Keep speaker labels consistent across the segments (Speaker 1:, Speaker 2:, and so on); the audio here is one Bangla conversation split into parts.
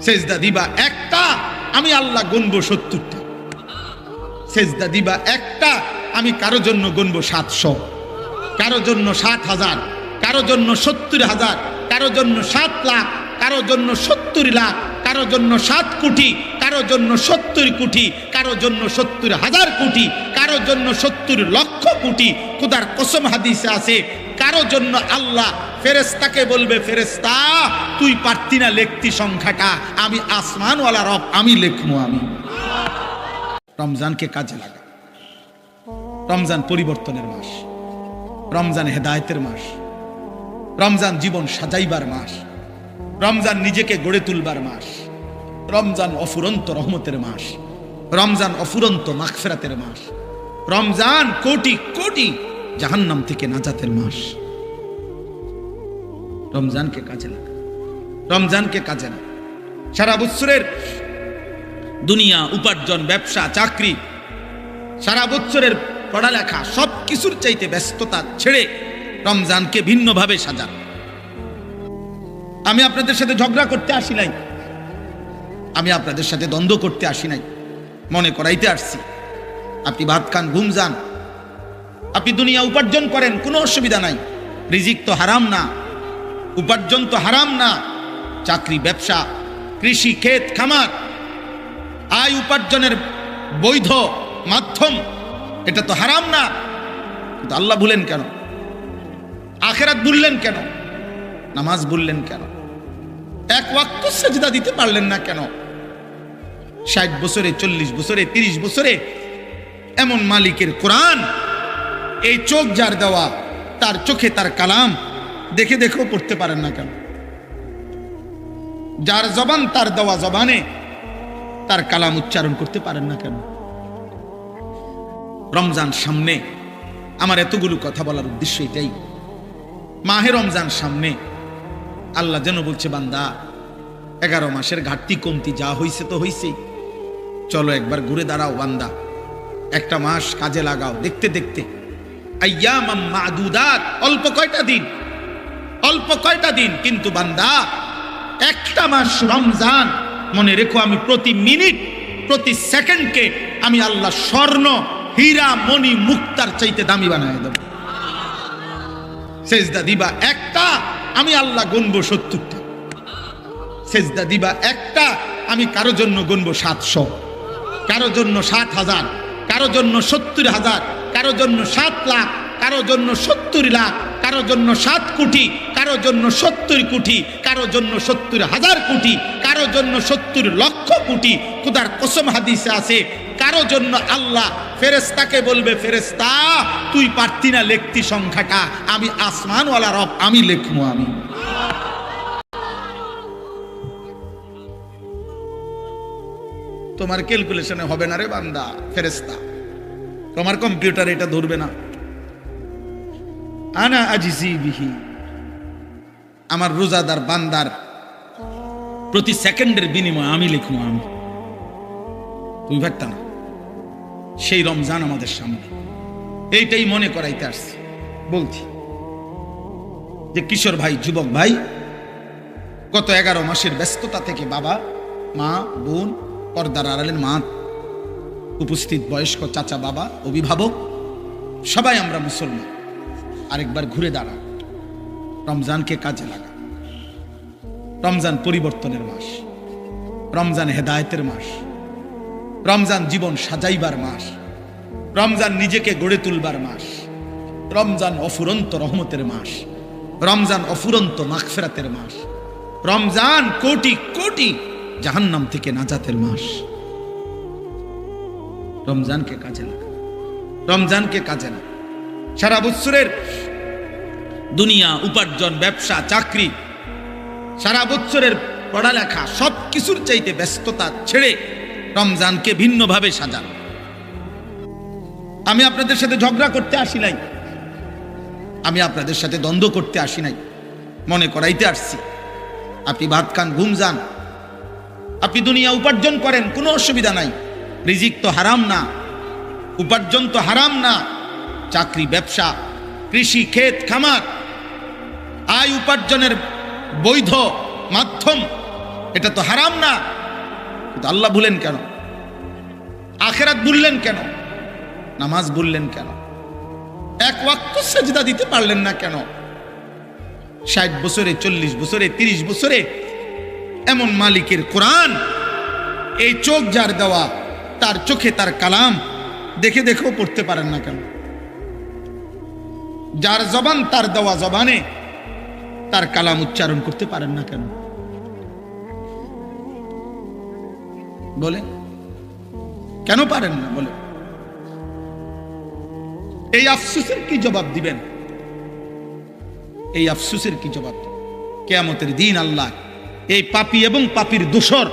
Speaker 1: সেজদা দিবা একটা, আমি আল্লাহ গুনবো 70টা। সেজদা দিবা একটা, আমি কারো জন্য গুনবো 700, কারো জন্য 7,000, কারো জন্য 70,000, কারো জন্য 7 লাখ, কারো জন্য 70 লাখ, কারো জন্য 7 কোটি, কারো জন্য 70 কোটি, কারো জন্য 70,000 কোটি, কারো জন্য 70 লক্ষ কোটি। খোদার কসম হাদিসে আছে, কারো জন্য আল্লাহ ফেরেশতাকে বলবে, ফেরেশতা তুই পারতি না লিখতি সংখ্যাটা, আমি আসমানওয়ালা রব, আমি লিখবো। আমি রমজানকে কাজে লাগা। রমজান পরিবর্তনের মাস, রমজান হেদায়েতের মাস, রমজান জীবন সাজাইবার মাস, রমজান নিজেকে গড়ে তুলবার মাস, রমজান অফুরন্ত রহমতের মাস, রমজান অফুরন্ত মাগফিরাতের মাস, রমজান কোটি কোটি জাহান্নাম থেকে নাজাতের মাস। রমজানকে কাজে লাগা, রমজানকে কাজে লাগা। সারা বছরের দুনিয়া, উপার্জন, ব্যবসা, চাকরি, সারা বছরের পড়ালেখা সব কিছুর চাইতে ব্যস্ততা ছেড়ে রমজানকে ভিন্নভাবে সাজান। আমি আপনাদের সাথে ঝগড়া করতে আসি নাই, আমি আপনাদের সাথে দ্বন্দ্ব করতে আসি নাই, মনে করাইতে আসছি। আপনি ভাত খান, ঘুম যান, আপনি দুনিয়া উপার্জন করেন, কোনো অসুবিধা নাই। রিজিক তো হারাম না, উপার্জন তো হারাম না। চাকরি, ব্যবসা, কৃষি, ক্ষেত খামার, আয় উপার্জনের বৈধ মাধ্যম, এটা তো হারাম না। কিন্তু আল্লাহ ভুলেন কেন? আখিরাত ভুললেন কেন? নামাজ ভুললেন কেন? এক ওয়াক্ত সেজদা দিতে পারলেন না কেন? 60 বছরে, 40 বছরে, 30 বছরে এমন মালিকের কোরআন, এই চোখ যার দেওয়া, তার চোখে তার কালাম দেখে দেখেও পড়তে পারেন না কেন? যার জবান তার দেওয়া জবানে তার কালাম উচ্চারণ করতে পারেন না কেন? রমজান সামনে, আমার এতগুলো কথা বলার উদ্দেশ্য এটাই। মাহে রমজান সামনে, আল্লাহ যেন বলছে, বান্দা 11 মাসের ঘাটতি কমতি যা হইছে তো হইছেই, চলো একবার ঘুরে দাঁড়াও বান্দা, একটা মাস কাজে লাগাও। দেখতে দেখতে আইয়ামাম মাদুদাত, অল্প কয়টা দিন, অল্প কয়টা দিন, কিন্তু বান্দা একটা মাস রমজান, মনে রেখো আমি প্রতি মিনিট, প্রতি সেকেন্ডকে আমি আল্লাহ স্বর্ণ, হীরা, মণি, মুক্তার চাইতে দামি বানায় দেব। সেজদা দিবা একটা, আমি আল্লাহ গুনবো 70টা। সেজদা দিবা একটা, আমি কারো জন্য গুনবো 700, কারো জন্য 7,000, কারো জন্য 70,000, কারো জন্য 7 লাখ, কারো জন্য 70 লাখ, কারো জন্য 7 কোটি, কারো জন্য 70 কোটি, কারো জন্য 70,000 কোটি, কারো জন্য 70 লক্ষ কোটি। খোদার কসম হাদিসে আছে, কারো জন্য আল্লাহ ফেরেশতাকে বলবে, ফেরেশতা তুই পারতি না লিখতি সংখ্যাটা, আমি আসমানওয়ালা রব, আমি লিখবো। আমি তোমার ক্যালকুলেশনে হবে না রে বান্দা, ফেরেশতা তোমার কম্পিউটার এটা ধরবে না। আনা আজিজি বিহি, আমার রোজাদার বান্দার প্রতি সেকেন্ডের বিনিময়ে আমি লিখবো। আমি, তুমি ভাবতা না? সেই রমজান আমাদের সামনে, এইটাই মনে করাইতে আসছি। বলছি যে কিশোর ভাই, যুবক ভাই, গত 11 মাসের ব্যস্ততা থেকে বাবা, মা, বোন, পর্দার আড়ালের মা, উপস্থিত বয়স্ক চাচা, বাবা, অভিভাবক, সবাই আমরা মুসলমান। আরেকবার ঘুরে দাঁড়া, রমজানকে কাজে লাগা। রমজান পরিবর্তনের মাস, রমজান হেদায়েতের মাস, রমজান জীবন সাজাইবার মাস, রমজান নিজেকে গড়ে তুলবার মাস, রমজান অফুরন্ত রহমতের মাস, রমজান অফুরন্ত মাগফিরাতের মাস, রমজান কোটি কোটি জাহান্নাম থেকে নাজাতের মাস। রমজানকে কাজে লাগা, রমজানকে কাজে লাগা। সারা বছরের দুনিয়া, উপার্জন, ব্যবসা, চাকরি, সারা বছরের পড়ালেখা সব কিছুর চাইতে ব্যস্ততা ছেড়ে রমজানকে ভিন্নভাবে সাজান। আমি আপনাদের সাথে ঝগড়া করতে আসি নাই, আমি আপনাদের সাথে দ্বন্দ্ব করতে আসি নাই, মনে করাইতে আসছি। আপনি ভাত খান, ঘুম যান, আপনি দুনিয়া উপার্জন করেন, কোনো অসুবিধা নাই। রিজিক তো হারাম না, উপার্জন তো হারাম না। চাকরি, ব্যবসা, কৃষি, ক্ষেত খামার, আয় উপার্জনের বৈধ মাধ্যম, এটা তো হারাম না, কিন্তু আল্লাহ ভুলেন কেন? আখিরাত ভুললেন কেন? নামাজ ভুললেন কেন? এক ওয়াক্ত সেজদা দিতে পারলেন না কেন? 60 বছরে, 40 বছরে, 30 বছরে এমন মালিকের কোরআন, এই চোখ যার দেওয়া, তার চোখে তার কালাম দেখে দেখেও পড়তে পারেন না কেন? যার জবান, তার দেওয়া জবানে তার কালাম উচ্চারণ করতে পারেন না কেন? বলে কেন পারেন না? বলে এই আফসোসের কি জবাব দিবেন? এই আফসোসের কি জবাব? কিয়ামতের দিন আল্লাহ এই পাপী এবং পাপীর দোসর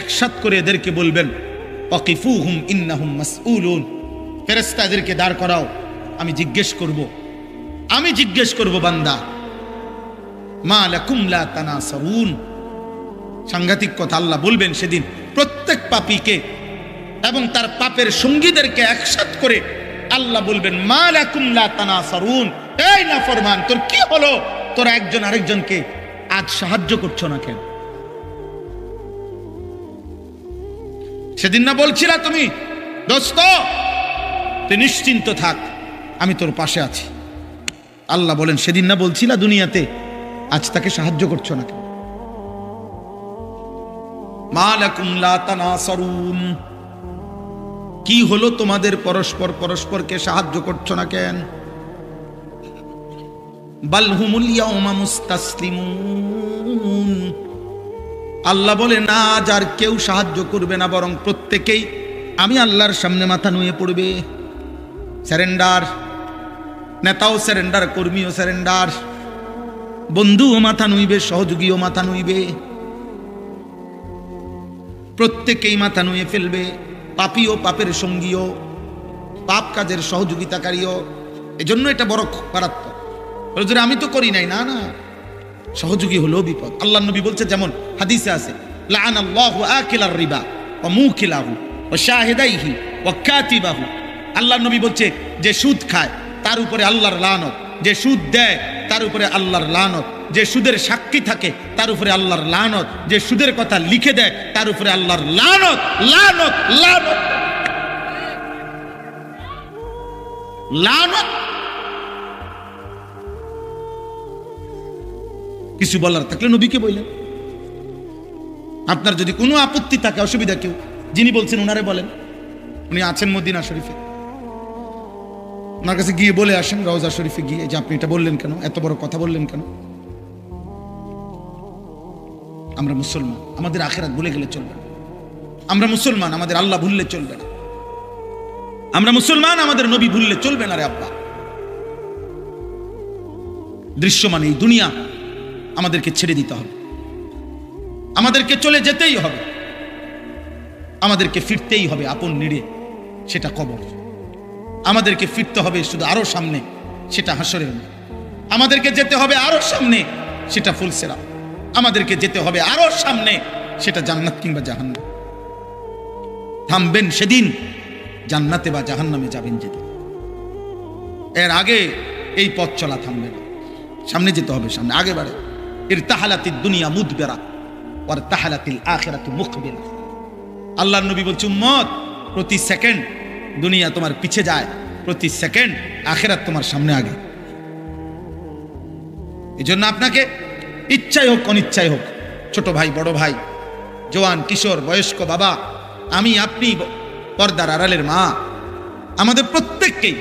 Speaker 1: একসাথ করে এদেরকে বলবেন, ওয়াকিফুহুম ইন্নাহুম মাসউলুন। ফেরেশতা এদেরকে দাঁড় করাও, আমি জিজ্ঞেস করব বান্দা, মা লাকুম লা তানাসারুন। সাংঘাতিক কথা আল্লাহ বলবেন সেদিন প্রত্যেক পাপীকে এবং তার পাপের সঙ্গীদেরকে একসাথ করে আল্লাহ বলবেন, মা লাকুম লা তানাসারুন। এই নাফরমান, তোর কি হলো? তোরা একজন আরেকজনকে আজ সাহায্য করছো না কেন? সেদিন না বলছিলা তুমি, দোস্ত তুই নিশ্চিন্ত থাক, আমি তোর পাশে আছি। আল্লাহ বলেন, সেদিন না বলছিলা দুনিয়াতে, আজ তাকে সাহায্য করছো না কেন? মা লাকুম লা তানাসারুন, কি হলো তোমাদের? পরস্পরকে সাহায্য করছো না কেন? বাল হুমুল ইয়াউমা মুস্তাসলিমুন। আল্লাহ বলে, না, যার কেউ সাহায্য করবে না, বরং প্রত্যেকেই আমি আল্লাহর সামনে মাথা নুয়ে পড়বে। স্যারেন্ডার, নেতাও স্যারেন্ডার, কর্মীও স্যারেন্ডার, বন্ধুও মাথা নুইবে, সহযোগীও মাথা নুইবে, প্রত্যেকেই মাথা নুয়ে ফেলবে। পাপীও, পাপের সঙ্গীও, পাপ কাজের সহযোগিতাকারীও। এজন্য এটা বড় মারাত্মক। আমি তো করি নাই, না না, সহযোগী হলেও বিপদ। আল্লাহ নবী বলছে, যেমন হাদিসে আছে, লাআনাল্লাহু আকিলার রিবা ওয়া মুকিলাহু ওয়া শাহিদাইহি ওয়া কাতিবাহু। আল্লাহ নবী বলছে, যে সুদ খায় তার উপরে আল্লাহর লানত, যে সুদ দেয় তার উপরে আল্লাহর লানত, যে সুদের সাক্ষী থাকে তার উপরে আল্লাহর লানত, যে সুদের কথা লিখে দেয় তার উপরে আল্লাহর লানত। লানত, লানত, লানত। কিছু বলার থাকলে নবীকে বললেন। আপনার যদি কোনো আপত্তি থাকে, অসুবিধা, কেউ যিনি বলছেন ওনারে বলেন। উনি আছেন মদিনা শরীফে, ওনার কাছে গিয়ে বলে আসেন, রওজা শরীফে গিয়ে, যে আপনি এটা বললেন কেন, এত বড় কথা বললেন কেন? আমরা মুসলমান, আমাদের আখিরাত ভুলে গেলে চলবে না। আমরা মুসলমান, আমাদের আল্লাহ ভুললে চলবে না। আমরা মুসলমান, আমাদের নবী ভুললে চলবে না রে আব্বা। দৃশ্যমান এই দুনিয়া আমাদেরকে ছেড়ে দিতে হবে, আমাদেরকে চলে যেতেই হবে, আমাদেরকে ফিরতেই হবে আপন নিড়ে, সেটা কবর। আমাদেরকে ফিরতে হবে শুধু আরো সামনে, সেটা হাসরের মাঠ। আমাদেরকে যেতে হবে আরো সামনে, সেটা ফুলসেরা। আমাদেরকে যেতে হবে আরো সামনে, সেটা জান্নাত কিংবা জাহান্নাম। থামবেন সেদিন, জান্নাতে বা জাহান্নামে যাবেন যেদিন। এর আগে এই পথ চলা থামবে না, সামনে যেতে হবে, সামনে আগে বাড়ে। ইরতাহালাতিদ দুনিয়া মুদবিরা ওয়ার তাহালাতিল আখিরাতু মুকবিলা। আল্লাহর নবী বলছে, উম্মত, প্রতি সেকেন্ড দুনিয়া তোমার পিছে যায়, প্রতি সেকেন্ড আখিরাত তোমার সামনে আগে। এজন্য আপনাকে ইচ্ছাই হোক অনিচ্ছাই হোক, ছোট ভাই, বড় ভাই, জওয়ান, কিশোর, বয়স্ক, বাবা, আমি, আপনি, পর্দার আড়ালের মা, আমাদের প্রত্যেককেই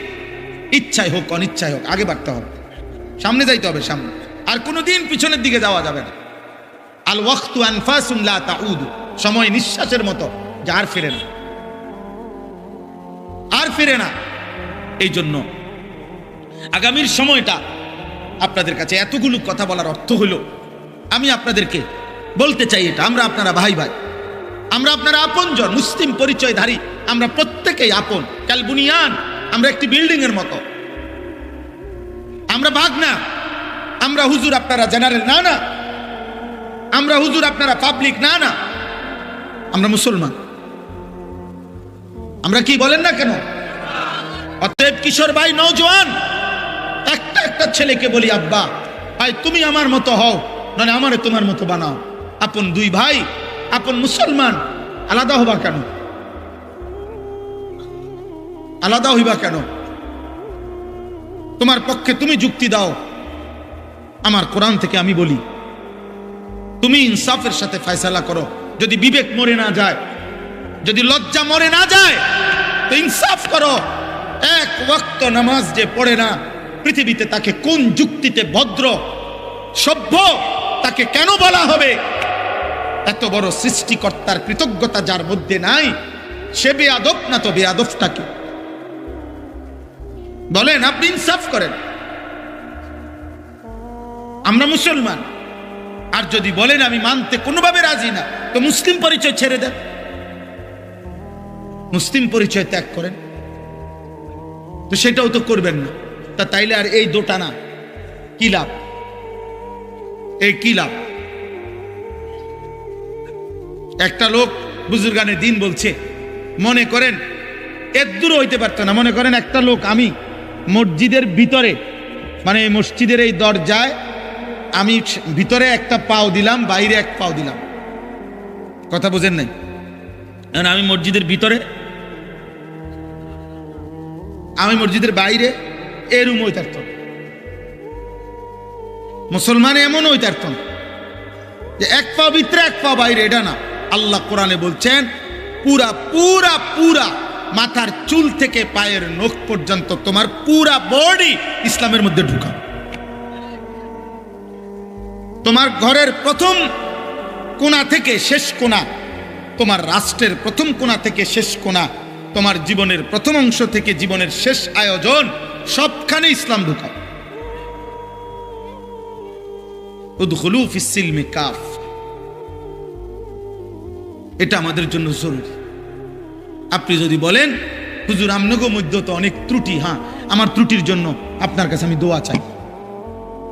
Speaker 1: ইচ্ছাই হোক অনিচ্ছাই হোক আগে বাড়তে হবে, সামনে যাইতে হবে, সামনে। আর কোনোদিন পিছনের দিকে যাওয়া যাবে না। আল ওয়াক্তু আনফাসুন লা তাউদু, সময় নিঃশ্বাসের মতো, যা আর ফিরে না, আর ফিরে না। এই জন্য আগামীর সময়টা আপনাদের কাছে এতগুলো কথা বলার অর্থ হলো, আমি আপনাদেরকে বলতে চাই এটা, আমরা আপনারা ভাই ভাই, আমরা আপনারা আপনজন, মুসলিম পরিচয়ধারী, আমরা প্রত্যেকেই আপন। কাল বুনিয়ান, আমরা একটি বিল্ডিং এর মতো, আমরা ভাগ না। আমরা হুজুর, আপনারা জেনারেল, না না। আমরা হুজুর, আপনারা পাবলিক, না না। আমরা মুসলমান। আমরা কি বলেন না কেন? অতএব কিশোর ভাই, নওজোয়ান, একটা একটা ছেলেকে বলি, আব্বা ভাই তুমি আমার মতো হও, নয় আমারে তোমার মতো বানাও। আপন দুই ভাই, আপন মুসলমান, আলাদা হবা কেন? আলাদা হইবা কেন? তোমার পক্ষে তুমি যুক্তি দাও। আমার কোরআন থেকে আমি বলি, তুমি ইনসাফের সাথে ফয়সালা করো। যদি বিবেক মরে না যায়, যদি লজ্জা মরে না যায়, তো ইনসাফ করো। এক ওয়াক্ত নামাজ যে পড়ে না, পৃথিবীতে তাকে কোন যুক্তিতে ভদ্র সভ্য তাকে কেন বলা হবে? এত বড় সৃষ্টিকর্তার কৃতজ্ঞতা যার মধ্যে নাই, সে বেয়াদব না তো বেয়াদবটাকে বলেন? আপনি ইনসাফ করেন। আমরা মুসলমান, আর যদি বলেন আমি মানতে কোনোভাবে রাজি না, তো মুসলিম পরিচয় ছেড়ে দেন, মুসলিম পরিচয় ত্যাগ করেন। তো সেটাও তো করবেন না। তা তাইলে আর এই দোটানা কি লাভ? এই কি লাভ? একটা লোক বুজুর্গানে দিন বলছে, মনে করেন এর দূর হইতে পারতো না। মনে করেন একটা লোক, আমি মসজিদের ভিতরে, মানে মসজিদের এই দরজায় আমি ভিতরে একটা পাও দিলাম, বাইরে এক পাও দিলাম। কথা বুঝেন নাই? আমি মসজিদের ভিতরে, আমি মসজিদের বাইরে, এরম হইতারত। মুসলমান এমন হইতারত যে এক পা ভিতরে এক পা বাইরে, এটা না। আল্লাহ কোরআনে বলছেন পুরা পুরা পুরা মাথার চুল থেকে পায়ের নখ পর্যন্ত তোমার পুরা বডি ইসলামের মধ্যে ঢুকা। তোমার ঘরের প্রথম কোণা থেকে শেষ কোণা, তোমার রাষ্ট্রের প্রথম কোণা থেকে শেষ কোণা, তোমার জীবনের প্রথম অংশ থেকে জীবনের শেষ আয়োজন, সবখানে ইসলাম ঢুকা। উদখুলু ফিস সিলমি কাফ, এটা আমাদের জন্য জরুরি। আপনি যদি বলেন হুজুর আমনগো মধ্যে তো অনেক ত্রুটি, হ্যাঁ, আমার ত্রুটির জন্য আপনার কাছে আমি দোয়া চাই,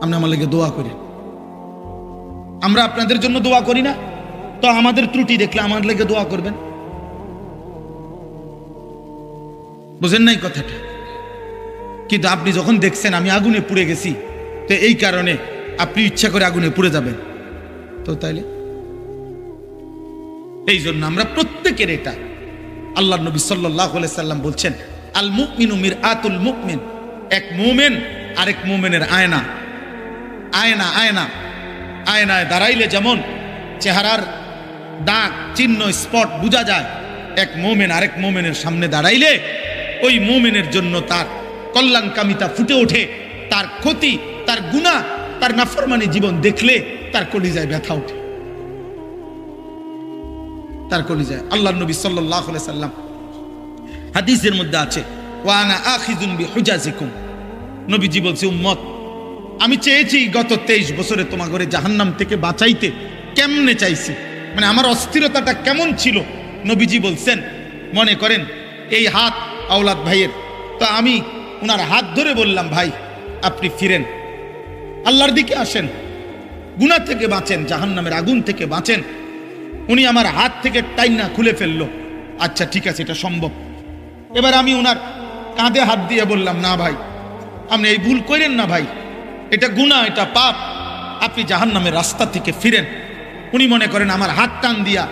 Speaker 1: আপনি আমার লাগে দোয়া করেন। আমরা আপনাদের জন্য দোয়া করি না, তো আমাদের ত্রুটি দেখলে আমার লাগে দোয়া করবেন। বুঝেন নাই কথাটা? কিন্তু আপনি যখন দেখছেন আমি আগুনে পুড়ে গেছি, তো এই কারণে আপনি ইচ্ছা করে আগুনে পুড়ে যাবেন, তো তাইলে এই জন্য আমরা প্রত্যেকের এটা, আল্লাহ নবী সাল্লাল্লাহু আলাইহি সাল্লাম বলছেন আল মুমিনু মিরআতুল মুমিন, এক মুমিন আরেক মুমিনের আয়না। আয়না আয়না আয়নায় দাঁড়াইলে যেমন চেহারার দাগ চিহ্ন স্পট বোঝা যায়, এক মুমিন আরেক মুমিনের সামনে দাঁড়াইলে ওই মুমিনের জন্য তার কল্যাণকামিতা ফুটে ওঠে। তার ক্ষতি, তার গুনাহ, তার নাফরমানি জীবন দেখলে তার কলিজায় ব্যথা ওঠে, তার কলিজায়। আল্লাহ নবী সাল্লাল্লাহু আলাইহি সাল্লাম হাদিসের মধ্যে আছে ওয়া আনা আখিযুন বিহুজাজিকুম, নবীজি বলছে উম্মত, আমি চেয়েছি গত 23 বছরে তোমাকে জাহান্নাম থেকে বাঁচাইতে। কেমনে চাইছি, মানে আমার অস্থিরতাটা কেমন ছিল? নবীজি বলছেন, মনে করেন এই হাত আওলাদ ভাইয়ের, তো আমি ওনার হাত ধরে বললাম, ভাই আপনি ফিরেন, আল্লাহর দিকে আসেন, গুনাহ থেকে বাঁচেন, জাহান্নামের আগুন থেকে বাঁচেন। উনি আমার হাত থেকে টাইনা খুলে ফেললো, আচ্ছা ঠিক আছে, এটা সম্ভব। এবার আমি ওনার কাঁধে হাত দিয়ে বললাম, না ভাই আপনি এই ভুল করেন না ভাই, এটা গুনাহ, এটা পাপ, আপনি জাহান্নামের রাস্তা থেকে ফিরেন। উনি মনে করেন আমার হাত টান দিয়া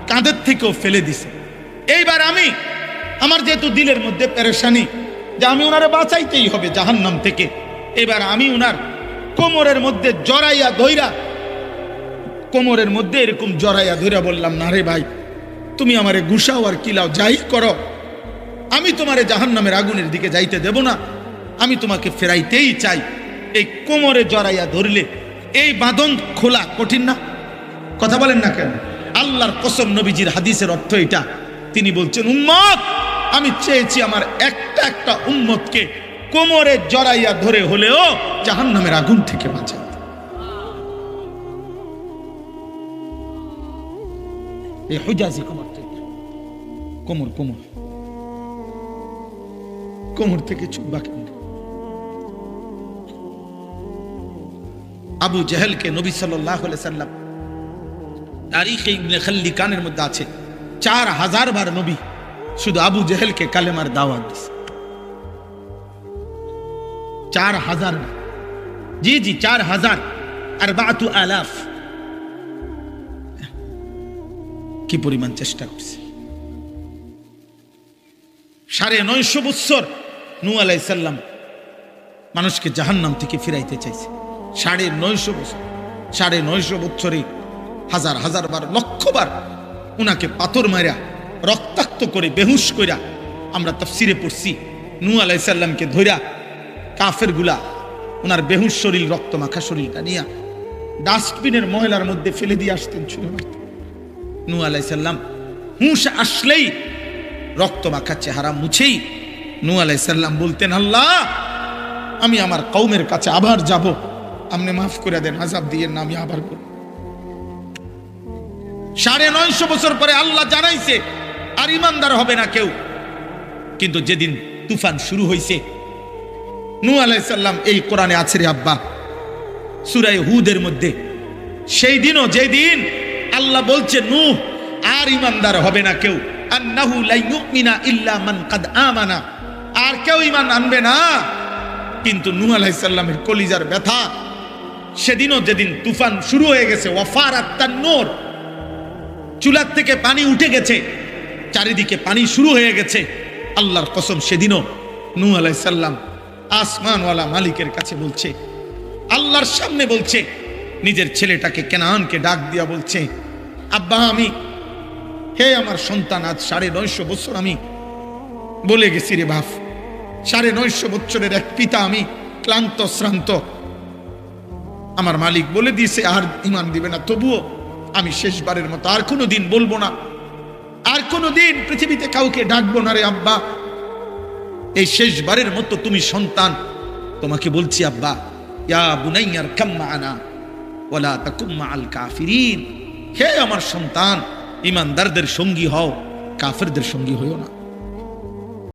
Speaker 1: কাঁধের থেকেও ফেলে দিছে। এইবার আমি, আমার যেহেতু দিলের মধ্যে পেরেশানি যে আমি ওনারে বাঁচাইতেই হবে জাহান্নাম থেকে, এবার আমি ওনার কোমরের মধ্যে জড়াইয়া ধইরা, কোমরের মধ্যে এরকম জড়াইয়া ধইরা বললাম, না রে ভাই তুমি আমারে গুসাও আর কিলাও, যাই করো, আমি তোমারে জাহান্নামের আগুনের দিকে যাইতে দেব না, আমি তোমাকে ফেরাইতেই চাই। এই কোমরে জড়াইয়া ধরলে এই বাঁধন খোলা কঠিন না? কথা বলেন না কেন? আল্লাহর কসম, নবীজির হাদিসের অর্থ এটা। তিনি বলছেন, উম্মত, আমি চেয়েছি আমার একটা একটা উম্মতকে কোমরে জড়াইয়া ধরে হলেও জাহান্নামের আগুন থেকে বাঁচাতে। এই হুজাজি কোমর থেকে, কোমর কোমর কোমর থেকে ছুটবা কেন? আবু জেহেলকে নবী সাল্লাল্লাহু আলাইহি সাল্লাম তারিখে ইবনে খাল্লিকানের মধ্যে আছে 4000 বার নবী শুধু আবু জেহেলকে কালেমার দাওয়াত দিয়েছে। 4000, জি জি 4000, 4000। কি পরিমাণ চেষ্টা করছে। 950 বছর নূহ আলাইহিস সালাম মানুষকে জাহান্নাম থেকে ফিরাইতে চাইছে। 950 বছর, 950 বছরে হাজার হাজার বার, লক্ষবার উনাকে পাথর মারা রক্তাক্ত করে বেহুশ কইরা, আমরা তাফসিরে পড়ছি, নূহ আলাইহিস সালামকে ধইরা কাফের গুলা ওনার বেহুশ শরীর, রক্ত মাখা শরীরটা নিয়া ডাস্টবিনের ময়লার মধ্যে ফেলে দিয়ে আসতেন, ছুঁড়ে মারতেন। নূহ আলাইহিস সালাম হুঁশ আসলেই রক্ত মাখা চেহারা মুছেই নূহ আলাইহিস সালাম বলতেন, আল্লাহ আমি আমার কওমের কাছে আবার যাব, আপনি মাফ করে দেন, আযাব দিয়েন না, আমি আবার করব। 950 বছর পরে আল্লাহ জানাইছে আর ইমানদার হবে না কেউ। কিন্তু যেদিন তুফান শুরু হয়েছে, নূহ আলাইহিস সালাম, এই কোরআনে আছে রে আব্বা, সূরা হুদের মধ্যে, সেই দিনও যেদিন আল্লাহ বলছে নূহ আর ইমানদার হবে না কেউ, আন্নাহু লা ইউমিনা ইল্লা মান কাদ আমানা, আর কেউ ঈমান আনবে না। কিন্তু নূহ আলাইহিস সালামের কলিজার ব্যথা, সেদিনও যেদিন তুফান শুরু হয়ে গেছে, ওয়াফারাত তান্নুর, চুলার থেকে পানি উঠে গেছে, চারিদিকে পানি শুরু হয়ে গেছে, আল্লাহর কসম সেদিনও নূহ আলাইহিস সালাম আসমানওয়ালা মালিকের কাছে বলছে, আল্লাহর সামনে বলছে, নিজের ছেলেটাকে কেনানকে ডাক দিয়া বলছে, আব্বা আমি, হে আমার সন্তান, আজ 950 বছর আমি বলে গেছি রে বাপ, 950 বছরের এক পিতা আমি, ক্লান্ত শ্রান্ত, আমার মালিক বলে দিয়েছে আর ঈমান দিবে না, তবুও আমি শেষবারের মতো আর কোনোদিন বলবো না, আর কোনোদিন পৃথিবীতে কাউকে ডাকবো না রে আব্বা, এই শেষবারের মতো তুমি সন্তান, তোমাকে বলছি আব্বা, ইয়া বুনাইয়া আরকাম মা'ানা ওয়ালা তাকুম মা'আল কাফিরিন, হে আমার সন্তান, ঈমানদারদের সঙ্গী হও, কাফেরদের সঙ্গী হইও না।